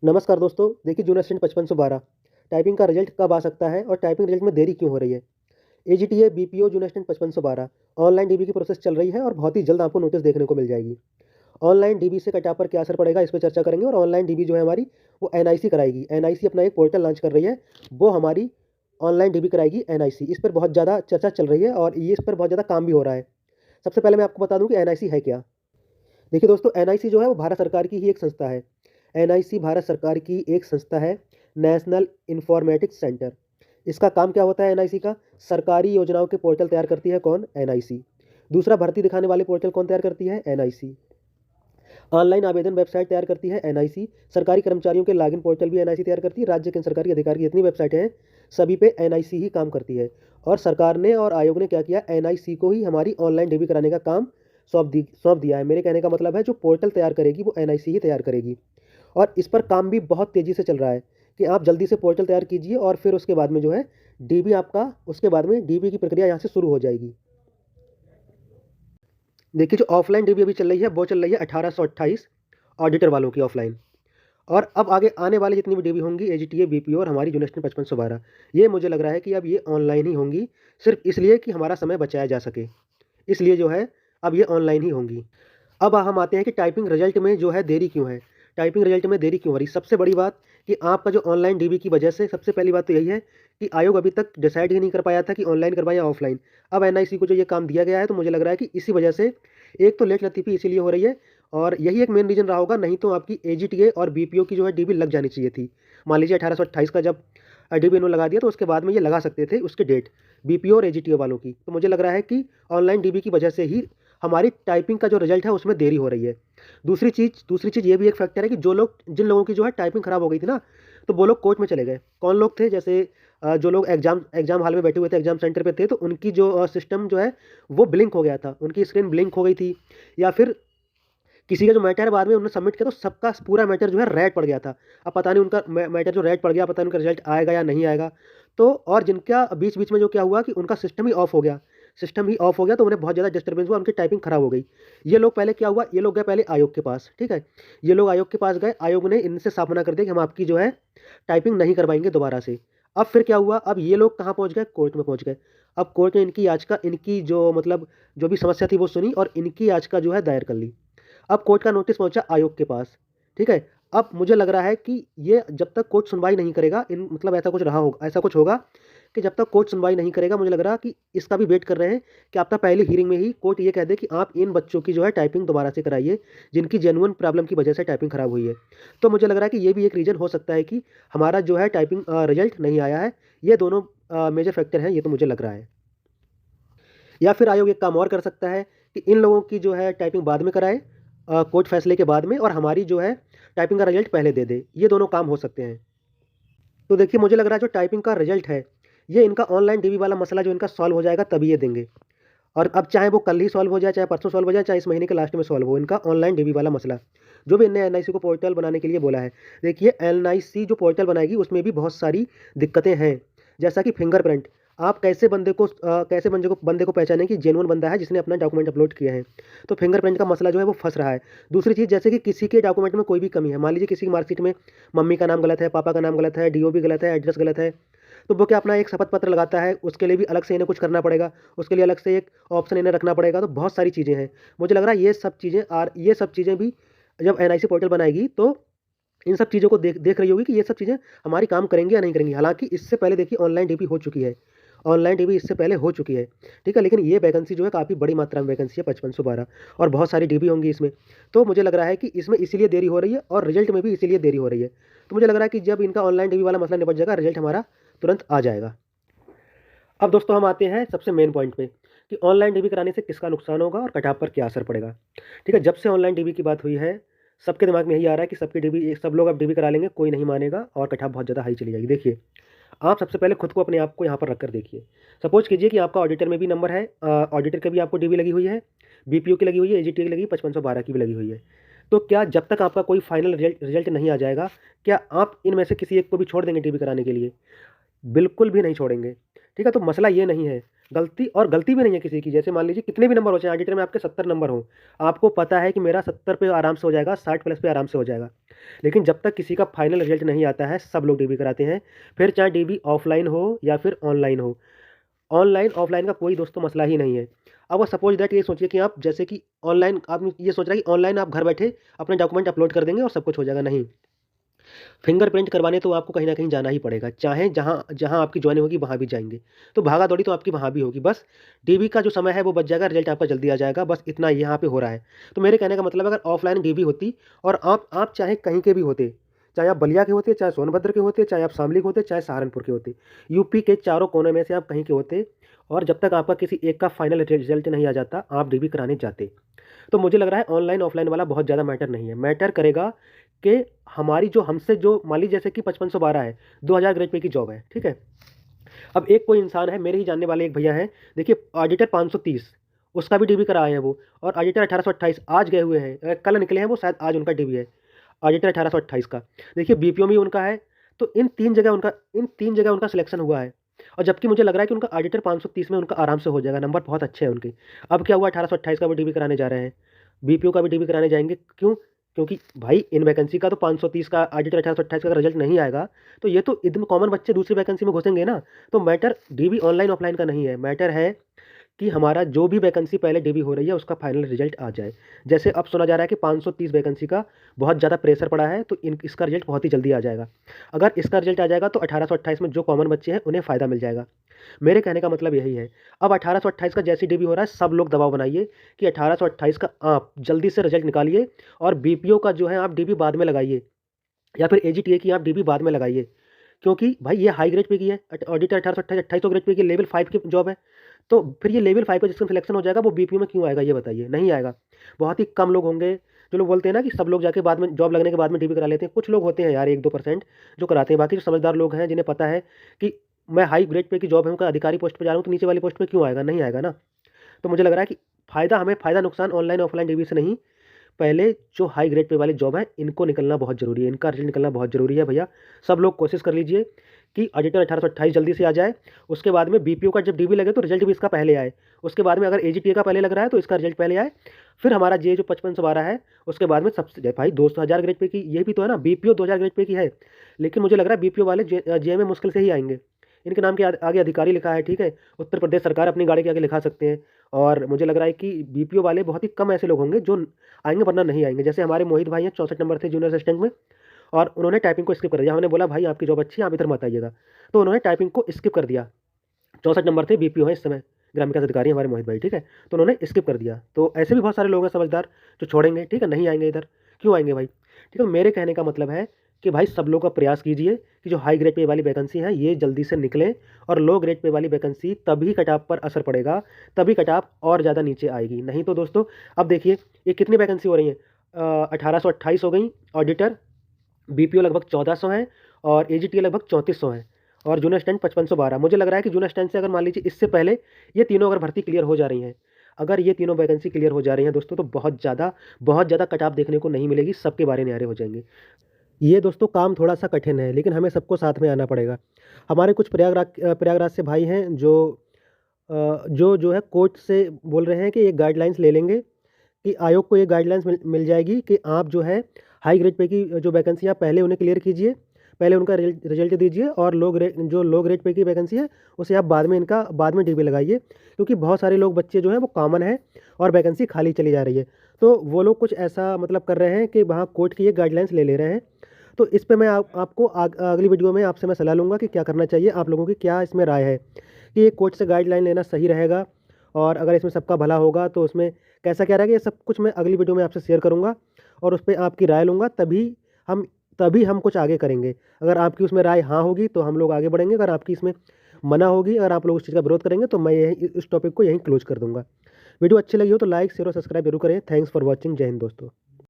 नमस्कार दोस्तों, देखिए जून असिस्टेंट 5512 टाइपिंग का रिजल्ट कब आ सकता है और टाइपिंग रिजल्ट में देरी क्यों हो रही है? एजीटीए, बीपीओ, जून असिस्टेंट 5512 ऑनलाइन डीबी की प्रोसेस चल रही है और बहुत ही जल्द आपको नोटिस देखने को मिल जाएगी। ऑनलाइन डीबी से कट-ऑफ पर क्या असर पड़ेगा, इस पे चर्चा करेंगे और ऑनलाइन डीबी जो है हमारी, वो एनआईसी कराएगी। एनआईसी अपना एक पोर्टल लॉन्च कर रही है, वो हमारी ऑनलाइन डीबी कराएगी एनआईसी। इस पर बहुत ज़्यादा चर्चा चल रही है और ये इस पर बहुत ज़्यादा काम भी हो रहा है। सबसे पहले मैं आपको बता दूँ कि एनआईसी है क्या? देखिए दोस्तों, एनआईसी जो है वो भारत सरकार की ही एक संस्था है। एनआईसी भारत सरकार की एक संस्था है, नेशनल इन्फॉर्मेटिक्स सेंटर। इसका काम क्या होता है एनआईसी का? सरकारी योजनाओं के पोर्टल तैयार करती है कौन? एनआईसी। दूसरा, भर्ती दिखाने वाले पोर्टल कौन तैयार करती है? एनआईसी। ऑनलाइन आवेदन वेबसाइट तैयार करती है एनआईसी। सरकारी कर्मचारियों के लॉगिन पोर्टल भी एनआईसी तैयार करती है। राज्य के सरकारी अधिकारी की जितनी वेबसाइटें हैं, सभी पे एनआईसी ही काम करती है। और सरकार ने और आयोग ने क्या किया? एनआईसी को ही हमारी ऑनलाइन डीबी कराने का काम सौंप दिया है। मेरे कहने का मतलब है, जो पोर्टल तैयार करेगी वो एनआईसी ही तैयार करेगी। और इस पर काम भी बहुत तेज़ी से चल रहा है कि आप जल्दी से पोर्टल तैयार कीजिए और फिर उसके बाद में जो है डीबी आपका, उसके बाद में डीबी की प्रक्रिया यहाँ से शुरू हो जाएगी। देखिए, जो ऑफलाइन डीबी अभी चल रही है वो चल रही है 1828 ऑडिटर वालों की ऑफलाइन। और अब आगे आने वाली जितनी भी डीबी होंगी, एजीटीए, बीपीओ और हमारी यूनिवर्सिटी 5512, ये मुझे लग रहा है कि अब ये ऑनलाइन ही होंगी, सिर्फ इसलिए कि हमारा समय बचाया जा सके। इसलिए जो है अब ये ऑनलाइन ही होंगी। अब हम आते हैं कि टाइपिंग रिजल्ट में जो है देरी क्यों है? टाइपिंग रिजल्ट में देरी क्यों हो रही? सबसे बड़ी बात कि आपका जो ऑनलाइन डीबी की वजह से, सबसे पहली बात तो यही है कि आयोग अभी तक डिसाइड ही नहीं कर पाया था कि ऑनलाइन करवाएं या ऑफलाइन। अब एनआईसी को जो ये काम दिया गया है, तो मुझे लग रहा है कि इसी वजह से एक तो लेट लतीफ़ी इसीलिए हो रही है, और यही एक मेन रीज़न रहा होगा। नहीं तो आपकी एजीटीए और बीपीओ की जो है डीबी लग जानी चाहिए थी। मान लीजिए 1828 का जब डीबी इन्होंने लगा दिया, तो उसके बाद में ये लगा सकते थे उसके डेट, बीपीओ और एजीटीए वालों की। तो मुझे लग रहा है कि ऑनलाइन डीबी की वजह से ही हमारी टाइपिंग का जो रिजल्ट है उसमें देरी हो रही है। दूसरी चीज़ ये भी एक फैक्टर है कि जिन लोगों की जो है टाइपिंग खराब हो गई थी ना, तो वो लोग कोर्ट में चले गए। कौन लोग थे? जैसे जो लोग एग्जाम एग्जाम हॉल में बैठे हुए थे, एग्जाम सेंटर पे थे, तो उनकी जो सिस्टम जो है वो ब्लिंक हो गया था, उनकी स्क्रीन ब्लिंक हो गई थी। या फिर किसी का जो मैटर बाद में उन्होंने सबमिट किया, तो सबका पूरा मैटर जो है रेड पड़ गया था। अब पता नहीं उनका मैटर जो रेड पड़ गया, पता नहीं उनका रिजल्ट आएगा या नहीं आएगा। तो और जिनका बीच बीच में जो क्या हुआ कि उनका सिस्टम ही ऑफ हो गया, तो उन्हें बहुत ज़्यादा डिस्टर्बेंस हुआ, उनकी टाइपिंग खराब हो गई। ये लोग पहले क्या हुआ, ये लोग गए पहले आयोग के पास, ठीक है। ये लोग आयोग के पास गए, आयोग ने इनसे साफ मना कर दिया कि हम आपकी जो है टाइपिंग नहीं करवाएंगे दोबारा से। अब फिर क्या हुआ? अब ये लोग कहाँ पहुँच गए? कोर्ट में पहुँच गए। अब कोर्ट ने इनकी याचिका, इनकी जो मतलब जो भी समस्या थी वो सुनी और इनकी याचिका जो है दायर कर ली। अब कोर्ट का नोटिस पहुंचा आयोग के पास, ठीक है। अब मुझे लग रहा है कि ये जब तक कोर्ट सुनवाई नहीं करेगा, इन मतलब ऐसा कुछ होगा कि जब तक कोर्ट सुनवाई नहीं करेगा, मुझे लग रहा है कि इसका भी वेट कर रहे हैं कि आपका पहली हियरिंग में ही कोर्ट ये कह दे कि आप इन बच्चों की जो है टाइपिंग दोबारा से कराइए, जिनकी जेन्युइन प्रॉब्लम की वजह से टाइपिंग खराब हुई है। तो मुझे लग रहा है कि ये भी एक रीज़न हो सकता है कि हमारा जो है टाइपिंग रिजल्ट नहीं आया है। ये दोनों मेजर फैक्टर हैं, ये तो मुझे लग रहा है। या फिर आयोग एक काम और कर सकता है कि इन लोगों की जो है टाइपिंग बाद में कराए, कोर्ट फैसले के बाद में, और हमारी जो है टाइपिंग का रिजल्ट पहले दे दे। ये दोनों काम हो सकते हैं। तो देखिए, मुझे लग रहा है जो टाइपिंग का रिजल्ट है, ये इनका ऑनलाइन डीबी वाला मसला जो इनका सॉल्व हो जाएगा तभी ये देंगे। और अब चाहे वो कल ही सॉल्व हो जाए, चाहे परसों सॉल्व हो जाए, चाहे इस महीने के लास्ट में सॉल्व हो, इनका ऑनलाइन डीबी वाला मसला, जो भी इनने एनआईसी को पोर्टल बनाने के लिए बोला है। देखिए, एनआईसी जो पोर्टल बनाएगी उसमें भी बहुत सारी दिक्कतें हैं। जैसा कि फिंगरप्रिंट, आप कैसे बंदे को पहचानें कि जेन्युइन बंदा है जिसने अपना डॉक्यूमेंट अपलोड किया है। तो फिंगरप्रिंट का मसला जो है वो फंस रहा है। दूसरी चीज़, जैसे कि किसी के डॉक्यूमेंट में कोई भी कमी है, मान लीजिए किसी की मार्कशीट में मम्मी का नाम गलत है, पापा का नाम गलत है, डीओबी गलत है, एड्रेस गलत है, तो वो क्या अपना एक शपथ पत्र लगाता है, उसके लिए भी अलग से इन्हें कुछ करना पड़ेगा, उसके लिए अलग से एक ऑप्शन इन्हें रखना पड़ेगा। तो बहुत सारी चीज़ें हैं। मुझे लग रहा है ये सब चीज़ें भी जब एनआईसी पोर्टल बनाएगी, तो इन सब चीज़ों को देख देख रही होगी कि ये सब चीज़ें हमारी काम करेंगी या नहीं करेंगी। हालांकि इससे पहले देखिए ऑनलाइन डीबी हो चुकी है, ऑनलाइन डीबी इससे पहले हो चुकी है, ठीक है। लेकिन ये वैकेंसी जो है काफ़ी बड़ी मात्रा में वैकेंसी है, 5512, और बहुत सारी डीबी होंगी इसमें। तो मुझे लग रहा है कि इसमें इसीलिए देरी हो रही है और रिजल्ट में भी इसीलिए देरी हो रही है। तो मुझे लग रहा है कि जब इनका ऑनलाइन डीबी वाला मसला निपट जाएगा, रिजल्ट हमारा तुरंत आ जाएगा। अब दोस्तों, हम आते हैं सबसे मेन पॉइंट पे कि ऑनलाइन डीबी कराने से किसका नुकसान होगा और कट ऑफ पर क्या असर पड़ेगा। ठीक है, जब से ऑनलाइन डीबी की बात हुई है, सबके दिमाग में यही आ रहा है कि सब लोग अब डीबी करा लेंगे, कोई नहीं मानेगा और कट ऑफ बहुत ज़्यादा हाई चली जाएगी। देखिए, आप सबसे पहले खुद को, अपने आप को यहाँ पर रख कर देखिए। सपोज कीजिए कि आपका ऑडिटर में भी नंबर है, ऑडिटर के भी आपको डीबी लगी हुई है, बीपीओ की लगी हुई है, एजीटी की लगी, 5512 की भी लगी हुई है। तो क्या जब तक आपका कोई फाइनल रिजल्ट नहीं आ जाएगा, क्या आप इनमें से किसी एक को भी छोड़ देंगे डीबी कराने के लिए? बिल्कुल भी नहीं छोड़ेंगे। ठीक है, तो मसला ये नहीं है। गलती भी नहीं है किसी की। जैसे मान लीजिए कितने भी नंबर हो, चाहे ऑडिटर में आपके 70 नंबर हों, आपको पता है कि मेरा 70 पे आराम से हो जाएगा, 60 प्लस पे आराम से हो जाएगा। लेकिन जब तक किसी का फाइनल रिजल्ट नहीं आता है, सब लोग डीबी कराते हैं, फिर चाहे डीबी ऑफलाइन हो या फिर ऑनलाइन हो। ऑनलाइन ऑफलाइन का कोई दोस्तों मसला ही नहीं है। अब सपोज दैट ये सोचिए कि आप जैसे कि ऑनलाइन आप ये सोच रहे हैं कि ऑनलाइन आप घर बैठे अपने डॉक्यूमेंट अपलोड कर देंगे और सब कुछ हो जाएगा, नहीं। फिंगरप्रिंट करवाने तो आपको कहीं न कहीं जाना ही पड़ेगा, चाहे जहाँ जहाँ आपकी जॉइनिंग होगी वहाँ भी जाएँगे। तो भागा-दौड़ी तो आपकी वहाँ भी होगी, बस डीबी का जो समय है वो बच जाएगा, रिज़ल्ट आपका जल्दी आ जाएगा, बस इतना यहाँ पे हो रहा है। तो मेरे कहने का मतलब अगर ऑफ़लाइन डीबी होती और आप चाहे कहीं के भी होते, चाहे आप बलिया के होते, चाहे सोनभद्र के होते, चाहे आप शामली के होते, चाहे सहारनपुर के होते, यूपी के चारों कोने में से आप कहीं के होते और जब तक आपका किसी एक का फाइनल रिज़ल्ट नहीं आ जाता, आप डीबी कराने जाते। तो मुझे लग रहा है ऑनलाइन ऑफलाइन वाला बहुत ज़्यादा मैटर नहीं है। मैटर करेगा कि हमारी जो हमसे जो मान लीजिए जैसे कि 5512 है, 2000 ग्रेड पे की जॉब है, ठीक है? अब एक कोई इंसान है, मेरे ही जानने वाले एक भैया हैं, देखिए ऑडिटर 530 उसका भी डीबी कराए हैं वो, और ऑडिटर 1828 आज गए हुए हैं, कल निकले हैं वो, शायद आज उनका डीबी है, ऑडिटर 1828 का। देखिए बीपीओ में उनका है, तो इन 3 जगह उनका सिलेक्शन हुआ है। और जबकि मुझे लग रहा है कि उनका ऑडिटर 530 में उनका आराम से हो जाएगा, नंबर बहुत अच्छे हैं उनके। अब क्या हुआ, 1828 का भी डीबी कराने जा रहे हैं, बीपीओ का भी डीबी कराने जाएँगे, क्यों? क्योंकि भाई इन वैकेंसी का तो 530 का ऑडिटर 1828 का अगर रिजल्ट नहीं आएगा, तो ये तो एकदम कॉमन बच्चे दूसरी वैकेंसी में घुसेंगे ना। तो मैटर डीबी ऑनलाइन ऑफलाइन का नहीं है, मैटर है कि हमारा जो भी वैकेंसी पहले डीबी हो रही है उसका फाइनल रिजल्ट आ जाए। जैसे अब सुना जा रहा है कि 530 वैकेंसी का बहुत ज़्यादा प्रेशर पड़ा है, तो इन इसका रिजल्ट बहुत ही जल्दी आ जाएगा। अगर इसका रिजल्ट आ जाएगा तो 1828 में जो कॉमन बच्चे हैं उन्हें फ़ायदा मिल जाएगा। मेरे कहने का मतलब यही है। अब 1828 का जैसे डीबी हो रहा है, सब लोग दबाव बनाइए कि 1828 का आप जल्दी से रिजल्ट निकालिए और बीपीओ का जो है आप डीबी बाद में लगाइए या फिर एजीटीए की आप डीबी बाद में लगाइए। क्योंकि भाई ये हाई ग्रेड पे की है, ऑडिटर 1828 2800 ग्रेड पे की लेवल 5 की जॉब है। तो फिर ये लेवल 5 का जिसका सिलेक्शन हो जाएगा वो बीपीओ में क्यों आएगा, ये बताइए? नहीं आएगा। बहुत ही कम लोग होंगे, जो लोग बोलते हैं ना कि सब लोग जाके बाद में जॉब लगने के बाद में डीबी करा लेते हैं। कुछ लोग होते हैं यार 1-2% जो कराते हैं, बाकी जो समझदार लोग हैं जिन्हें पता है कि मैं हाई ग्रेड पे की जॉब है, उनका अधिकारी पोस्ट पे जा रहा हूँ, तो नीचे वाली पोस्ट पे क्यों आएगा? नहीं आएगा ना। तो मुझे लग रहा है कि फ़ायदा नुकसान ऑनलाइन ऑफलाइन डीबी से नहीं, पहले जो हाई ग्रेड पे वाली जॉब है इनको निकलना बहुत ज़रूरी है, इनका रिजल्ट निकलना बहुत ज़रूरी है भैया। सब लोग कोशिश कर लीजिए कि ऑडिटर 1828 जल्दी से आ जाए, उसके बाद में बीपीओ का जब डीबी लगे तो रिजल्ट भी इसका पहले आए, उसके बाद में अगर एजीटीए का पहले लग रहा है तो इसका रिजल्ट पहले आए, फिर हमारा जे जो 5512 है उसके बाद में सबसे भाई 2000 ग्रेड पे की ये भी तो है ना, बीपीओ 2000 ग्रेड पे की है, लेकिन मुझे लग रहा है बीपीओ वाले जे में मुश्किल से ही आएंगे। इनके नाम के आगे अधिकारी लिखा है, ठीक है, उत्तर प्रदेश सरकार अपनी गाड़ी के आगे लिखा सकते हैं। और मुझे लग रहा है कि बीपीओ वाले बहुत ही कम ऐसे लोग होंगे जो आएँगे, वरना नहीं आएँगे। जैसे हमारे मोहित भाई हैं, 64 नंबर थे जूनियर असिस्टेंट में, और उन्होंने टाइपिंग को स्किप कर दिया। हमने बोला भाई आपकी जॉब अच्छी है, आप इधर मत आइएगा, तो उन्होंने टाइपिंग को स्किप कर दिया। 64 नंबर थे, बीपीओ हैं इस समय, ग्राम विकास अधिकारी हमारे मोहित भाई, ठीक है, तो उन्होंने स्किप कर दिया। तो ऐसे भी बहुत सारे लोग हैं समझदार जो छोड़ेंगे, ठीक है, नहीं आएंगे इधर, क्यों आएंगे भाई? ठीक है, मेरे कहने का मतलब है कि भाई सब लोग का प्रयास कीजिए कि जो हाई ग्रेड पे वाली वैकेंसी है ये जल्दी से निकलें, और लो ग्रेड पे वाली वैकेंसी तभी कट ऑफ पर असर पड़ेगा, तभी कट ऑफ और ज़्यादा नीचे आएगी। नहीं तो दोस्तों अब देखिए ये कितनी वैकेंसी हो रही है, 1828 हो गई ऑडिटर, बीपीओ लगभग 1400 है, और एजीटीए लगभग 3400 है, और जूनियर असिस्टेंट 5512। मुझे लग रहा है कि जूनियर असिस्टेंट से अगर मान लीजिए इससे पहले ये तीनों अगर भर्ती क्लियर हो जा रही हैं, अगर ये तीनों वैकेंसी क्लियर हो जा रही हैं दोस्तों, तो बहुत ज़्यादा कट ऑफ देखने को नहीं मिलेगी, सबके बारे न्यारे हो जाएंगे। ये दोस्तों काम थोड़ा-सा कठिन है, लेकिन हमें सबको साथ में आना पड़ेगा। हमारे कुछ प्रयागराज से भाई हैं जो है कोर्ट से बोल रहे हैं कि ये गाइडलाइंस ले लेंगे, कि आयोग को ये गाइडलाइंस मिल जाएगी कि आप जो है हाई ग्रेड पे की जो वैकेंसी आप पहले उन्हें क्लियर कीजिए, पहले उनका रिजल्ट दीजिए, और लो ग्रेड पे की वैकेंसी है उसे आप बाद में डीबी लगाइए, क्योंकि बहुत सारे लोग बच्चे जो हैं वो कॉमन है और वैकेंसी खाली चली जा रही है। तो वो लोग कुछ ऐसा मतलब कर रहे हैं कि वहाँ कोर्ट की ये गाइडलाइंस ले रहे हैं। तो इस पे मैं आपको अगली वीडियो में आपसे मैं सलाह लूँगा कि क्या करना चाहिए, आप लोगों की क्या इसमें राय है कि ये कोर्ट से गाइडलाइन लेना सही रहेगा, और अगर इसमें सबका भला होगा तो उसमें कैसा क्या रहेगा, ये सब कुछ मैं अगली वीडियो में आपसे शेयर करूँगा, और उस पे आपकी राय लूँगा, हम तभी हम कुछ आगे करेंगे। अगर आपकी उसमें राय हाँ होगी तो हम लोग आगे बढ़ेंगे, अगर आपकी इसमें मना होगी, अगर आप लोग उस चीज़ का विरोध करेंगे तो मैं यहीं इस टॉपिक को यहीं क्लोज कर दूँगा। वीडियो अच्छी लगी हो तो लाइक, शेयर और सब्सक्राइब जरूर करें। Thanks for watching. जय हिंद दोस्तों।